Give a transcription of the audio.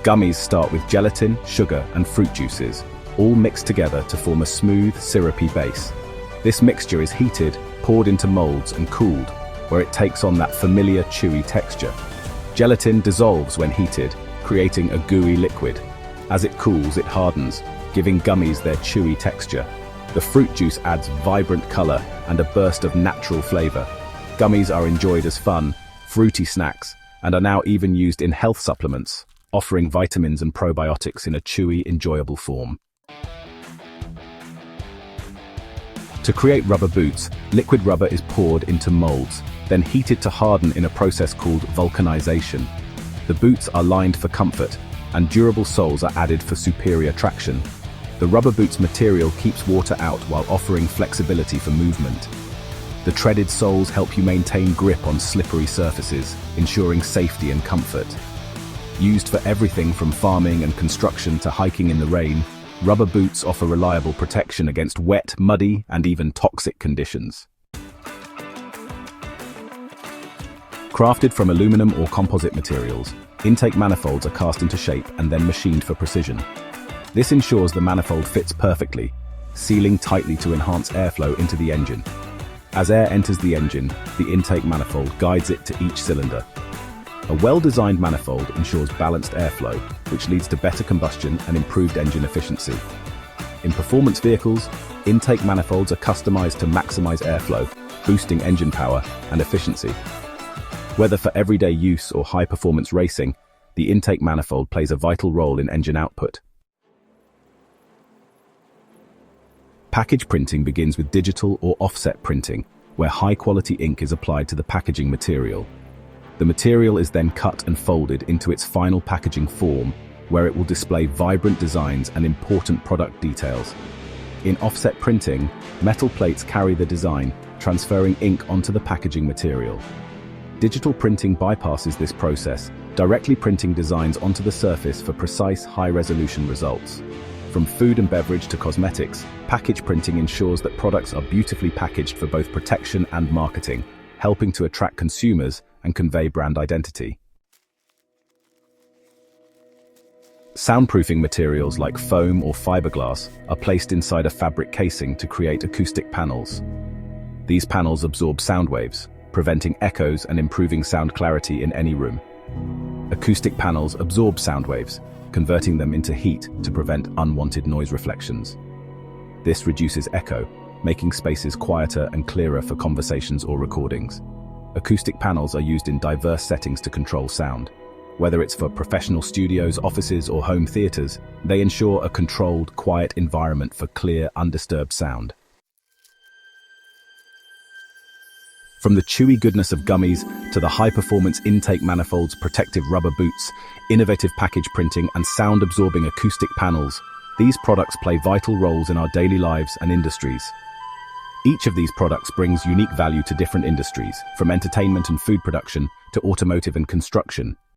Gummies start with gelatin, sugar, and fruit juices, all mixed together to form a smooth, syrupy base. This mixture is heated, poured into molds, and cooled, where it takes on that familiar chewy texture. Gelatin dissolves when heated, creating a gooey liquid. As it cools, it hardens, giving gummies their chewy texture. The fruit juice adds vibrant color and a burst of natural flavor. Gummies are enjoyed as fun, fruity snacks, and are now even used in health supplements, offering vitamins and probiotics in a chewy, enjoyable form. To create rubber boots, liquid rubber is poured into molds, then heated to harden in a process called vulcanization. The boots are lined for comfort, and durable soles are added for superior traction. The rubber boots material keeps water out while offering flexibility for movement. The treaded soles help you maintain grip on slippery surfaces, ensuring safety and comfort. Used for everything from farming and construction to hiking in the rain, rubber boots offer reliable protection against wet, muddy, and even toxic conditions. Crafted from aluminum or composite materials, intake manifolds are cast into shape and then machined for precision. This ensures the manifold fits perfectly, sealing tightly to enhance airflow into the engine. As air enters the engine, the intake manifold guides it to each cylinder. A well-designed manifold ensures balanced airflow, which leads to better combustion and improved engine efficiency. In performance vehicles, intake manifolds are customized to maximize airflow, boosting engine power and efficiency. Whether for everyday use or high-performance racing, the intake manifold plays a vital role in engine output. Package printing begins with digital or offset printing, where high-quality ink is applied to the packaging material. The material is then cut and folded into its final packaging form, where it will display vibrant designs and important product details. In offset printing, metal plates carry the design, transferring ink onto the packaging material. Digital printing bypasses this process, directly printing designs onto the surface for precise, high-resolution results. From food and beverage to cosmetics, package printing ensures that products are beautifully packaged for both protection and marketing, helping to attract consumers and convey brand identity. Soundproofing materials like foam or fiberglass are placed inside a fabric casing to create acoustic panels. These panels absorb sound waves, preventing echoes and improving sound clarity in any room. Acoustic panels absorb sound waves, converting them into heat to prevent unwanted noise reflections. This reduces echo, making spaces quieter and clearer for conversations or recordings. Acoustic panels are used in diverse settings to control sound. Whether it's for professional studios, offices, or home theaters, they ensure a controlled, quiet environment for clear, undisturbed sound. From the chewy goodness of gummies to the high-performance intake manifolds, protective rubber boots, innovative package printing, and sound-absorbing acoustic panels, these products play vital roles in our daily lives and industries. Each of these products brings unique value to different industries, from entertainment and food production to automotive and construction,